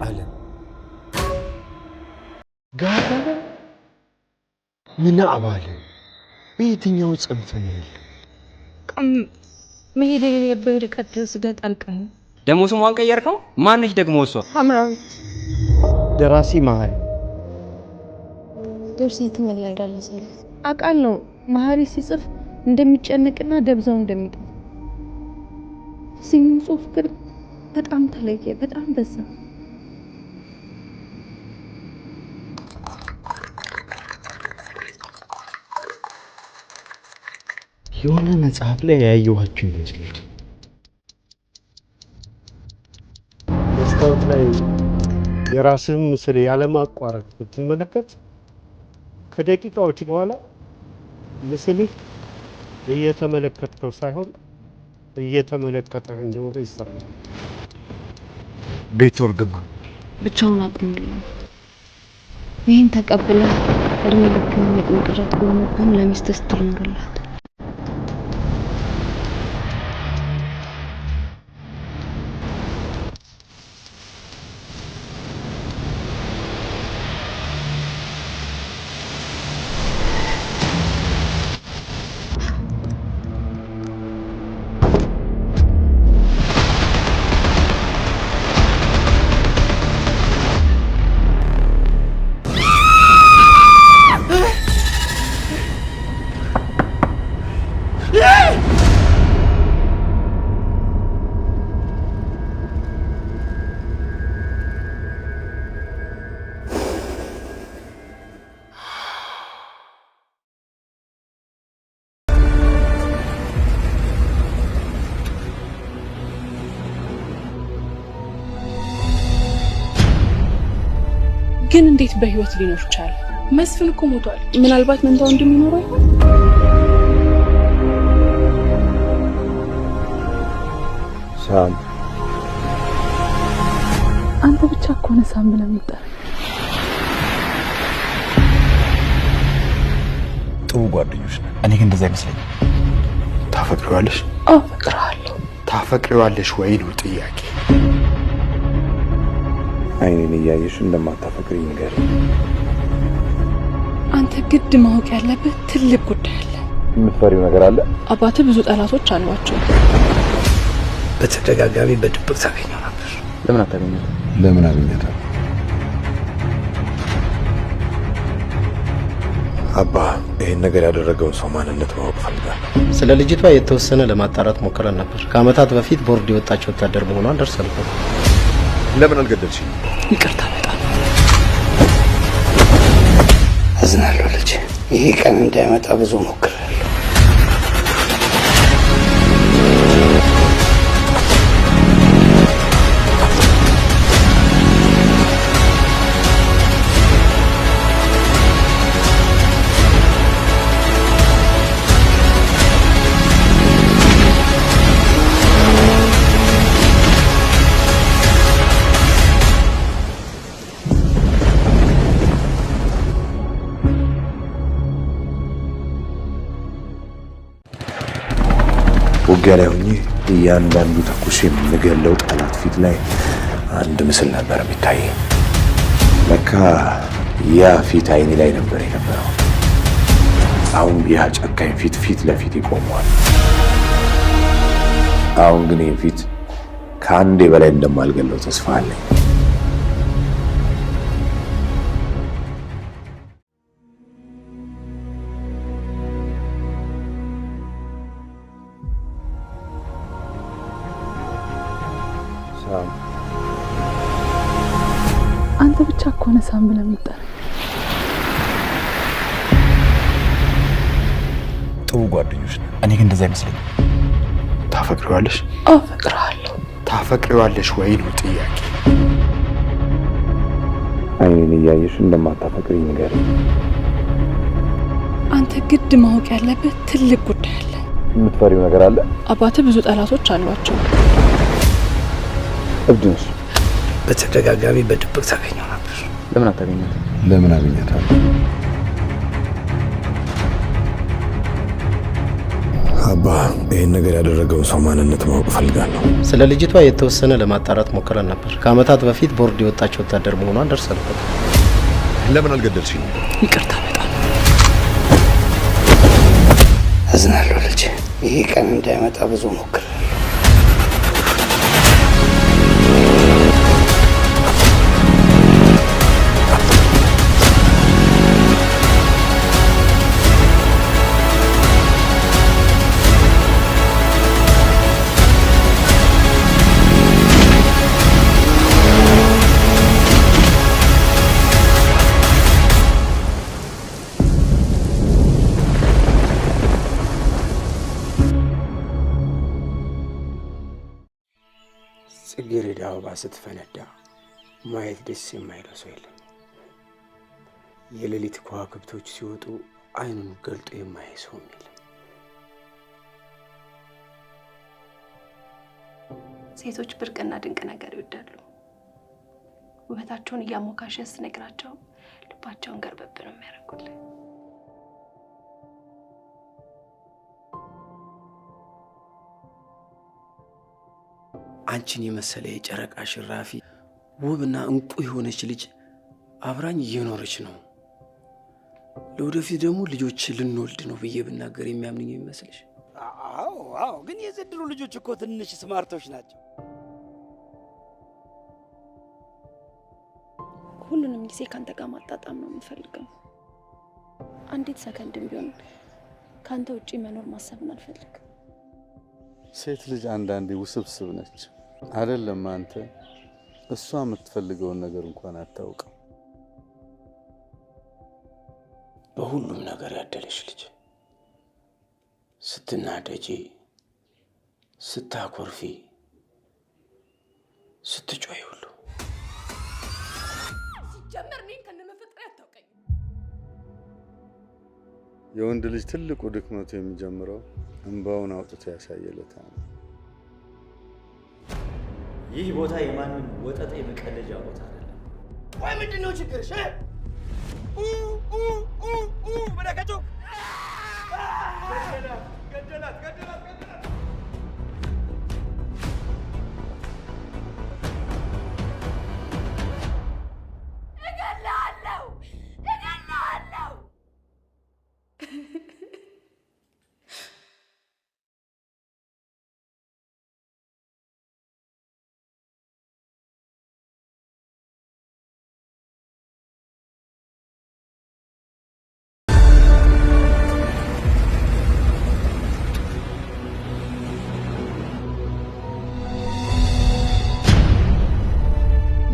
ዓለም ጋር ምን አባለ በየትኛው ጽንፍ ነው መሄድ በርቀት ስገጥ አልቀን ደሞ ስሟን ቀየርከው? ማንሽ ደግሞ እሷ? ሐምራዊት ደራሲ መሀሪ ደርሲት ምን ያደርጋል አውቃለሁ። መሀሪ ሲጽፍ እንደሚጨነቅና ደብዛው እንደሚጠፋ ሲጽፍ ግን በጣም ተለየ፣ በጣም በዛ። የሆነ መጽሐፍ ላይ ያየኋቸው ይመስላል። መስታወት ላይ የራስህን ምስል ያለማቋረጥ ብትመለከት ከደቂቃዎች በኋላ ምስልህ እየተመለከተው ሳይሆን እየተመለከተህ እንደሆነ ይሰማል። ቤትወር ግማ ብቻውን አቅም የለውም። ይህን ተቀብለህ እድሜ ልክ መቅረት ከሆነብህም ለሚስትህ ስትል ኑርላት። ግን እንዴት በህይወት ሊኖር ቻለ? መስፍን እኮ ሞቷል። ምናልባት መንታው እንደሚኖር አይሆን? ሳም አንተ ብቻ እኮ ነህ ሳም ብለህ የምትጠራኝ። ጥሩ ጓደኞች ነን። እኔ ግን እንደዛ አይመስለኝም። ታፈቅሪዋለሽ? አፈቅርሃለሁ። ታፈቅሪዋለሽ ወይ ነው ጥያቄ። አይኔን እያየሽ እንደማታፈቅሪ ንገሪኝ። አንተ ግድ ማወቅ ያለብህ ትልቅ ጉዳይ አለ። የምትፈሪው ነገር አለ? አባትህ ብዙ ጠላቶች አሏቸው። በተደጋጋሚ በድብቅ ታገኘው ነበር። ለምን አታገኘው? ለምን አገኘታል? አባ ይሄን ነገር ያደረገውን ሰው ማንነት ማወቅ ፈልጋለሁ። ስለ ልጅቷ የተወሰነ ለማጣራት ሞክረን ነበር። ከአመታት በፊት ቦርድ የወጣች ወታደር መሆኗን ደርሰንበት። ለምን አልገደልሽኝ? ይቅርታ በጣም አዝናለሁ ልጅ። ይሄ ቀን እንዳይመጣ ብዙ ሞክሬያለሁ። ውጊያ ላይ ሆኜ እያንዳንዱ ተኩስ የምንገለው ጠላት ፊት ላይ አንድ ምስል ነበር የሚታየኝ። ለካ ያ ፊት አይኔ ላይ ነበር የነበረው። አሁን ያ ጨካኝ ፊት ለፊት ይቆመዋል። አሁን ግን ይህ ፊት ከአንዴ በላይ እንደማልገለው ተስፋ አለኝ። አንተ ብቻ እኮ ነህ ሳም ብለህ የምትጠራኝ። ጥሩ ጓደኞች ነን። እኔ ግን እንደዛ አይመስለኝም። ታፈቅሪዋለሽ? አፈቅርሃለሁ። ታፈቅሪዋለሽ ወይ ነው ጥያቄ። አይኔን እያየሽ እንደማታፈቅሪ ንገሪኝ። አንተ ግድ ማወቅ ያለብህ ትልቅ ጉዳይ አለ። የምትፈሪው ነገር አለ? አባትህ ብዙ ጠላቶች አሏቸው። እብድ ነሽ። በተደጋጋሚ በድብቅ ታገኘው ነበር። ለምን አታገኘት? ለምን አገኘታለሁ? አባ ይህን ነገር ያደረገውን ሰው ማንነት ማወቅ ፈልጋለሁ። ስለ ልጅቷ የተወሰነ ለማጣራት ሞክረን ነበር። ከአመታት በፊት ቦርድ የወጣች ወታደር መሆኗን ደርሰንበት። ለምን አልገደልሽኝ? ይቅርታ በጣም አዝናለሁ ልጄ። ይሄ ቀን እንዳይመጣ ብዙ ሞክሬያለሁ። ጽጌረዳ አበባ ስትፈነዳ ማየት ደስ የማይለው ሰው የለም። የሌሊት ከዋክብቶች ሲወጡ አይኑን ገልጦ የማያይ ሰውም የለም። ሴቶች ብርቅና ድንቅ ነገር ይወዳሉ። ውበታቸውን እያሞካሸ ስትነግራቸው ልባቸውን ገርበብ ነው የሚያደርጉልህ። አንቺን የመሰለ የጨረቃ ሽራፊ ውብና እንቁ የሆነች ልጅ አብራኝ እየኖረች ነው። ለወደፊት ደግሞ ልጆች ልንወልድ ነው ብዬ ብናገር የሚያምንኝ ይመስልሽ? አዎ፣ ግን የዘንድሮ ልጆች እኮ ትንሽ ስማርቶች ናቸው። ሁሉንም ጊዜ ካንተ ጋር ማጣጣም ነው የምፈልገው። አንዲት ሰከንድም ቢሆን ካንተ ውጪ መኖር ማሰብን አልፈልግም። ሴት ልጅ አንዳንዴ ውስብስብ ነች አይደለም? አንተ እሷ የምትፈልገውን ነገር እንኳን አታውቅም። በሁሉም ነገር ያደለሽ ልጅ፣ ስትናደጂ፣ ስታኮርፊ፣ ስትጮይ ሁሉ ሲጀመር እኔን ከነመፈጠር አታውቀኝ። የወንድ ልጅ ትልቁ ድክመቱ የሚጀምረው እንባውን አውጥቶ ያሳየለታ ነው። ይህ ቦታ የማንም ወጠጤ መቀለጃ ቦታ አይደለም። ወይ ምንድነው ችግርሽ? መለከቱ ገደላት። እገላለሁ።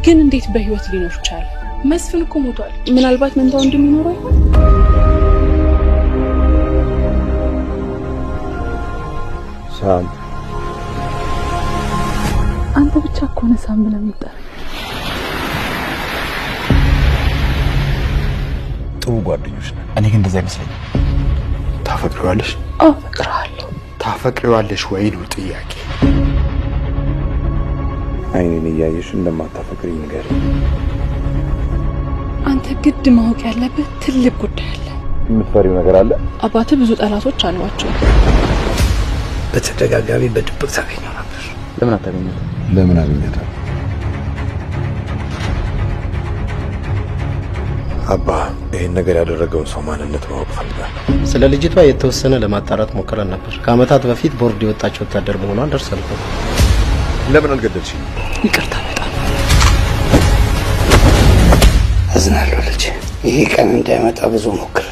ግን እንዴት በህይወት ሊኖር ቻለ? መስፍን እኮ ሞቷል። ምናልባት መንታው እንደሚኖረው ይሆን? ሳም አንተ ብቻ እኮ ነህ ሳም ብለህ የምትጠራኝ። ጥሩ ጓደኞች ነን። እኔ ግን እንደዛ አይመስለኝም። ታፈቅሪዋለሽ? አፈቅርሃለሁ። ታፈቅሪዋለሽ ወይ ነው ጥያቄ። አይኔን እያየሽ እንደማታፈቅሪ ንገሪኝ። አንተ ግድ ማወቅ ያለበት ትልቅ ጉዳይ አለ። የምትፈሪው ነገር አለ? አባትህ ብዙ ጠላቶች አሏቸው። በተደጋጋሚ በድብቅ ታገኘው ነበር። ለምን አታገኘው? ለምን አገኘታለሁ? አባ ይህን ነገር ያደረገውን ሰው ማንነት ማወቅ ፈልጋለሁ። ስለ ልጅቷ የተወሰነ ለማጣራት ሞክረን ነበር። ከአመታት በፊት ቦርድ የወጣች ወታደር መሆኗን ደርሰንበት። ለምን አልገደልሽኝ? ይቅርታ በጣም አዝናለሁ ልጄ። ይሄ ቀን እንዳይመጣ ብዙ ሞክሬያለሁ።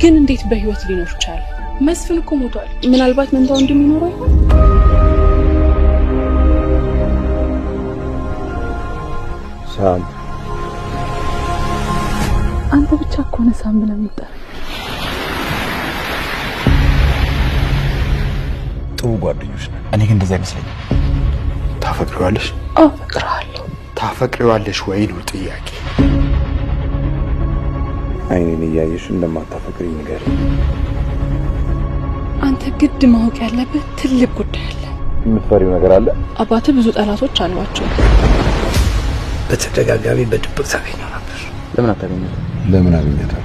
ግን እንዴት በህይወት ሊኖር ቻለ? መስፍን እኮ ሞቷል። ምናልባት መንታው እንደሚኖረው ይሆን? ሳም አንተ ብቻ እኮ ነህ ሳም ብለህ የምትጠራኝ። ጥሩ ጓደኞች ነን። እኔ ግን እንደዛ አይመስለኝም። ታፈቅሪዋለሽ? አፈቅርሃለሁ። ታፈቅሪዋለሽ ወይ ነው ጥያቄ። አይኔን እያየሽ እንደማታፈቅሪኝ ንገሪኝ። አንተ ግድ ማወቅ ያለብህ ትልቅ ጉዳይ አለ። የምትፈሪው ነገር አለ? አባትህ ብዙ ጠላቶች አሏቸው። በተደጋጋሚ በድብቅ ታገኘው ነበር። ለምን አታገኘው? ለምን አገኘታለሁ?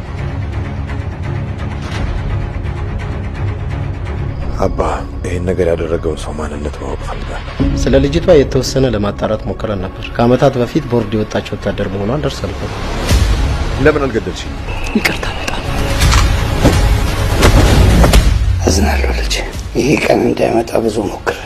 አባ ይህን ነገር ያደረገውን ሰው ማንነት ማወቅ ፈልጋለሁ። ስለ ልጅቷ የተወሰነ ለማጣራት ሞክረን ነበር። ከአመታት በፊት ቦርድ የወጣች ወታደር መሆኗን ደርሰንበት። ለምን አልገደልሽኝ? ይቅርታ በጣም አዝናለሁ ልጅ። ይሄ ቀን እንዳይመጣ ብዙ ሞክር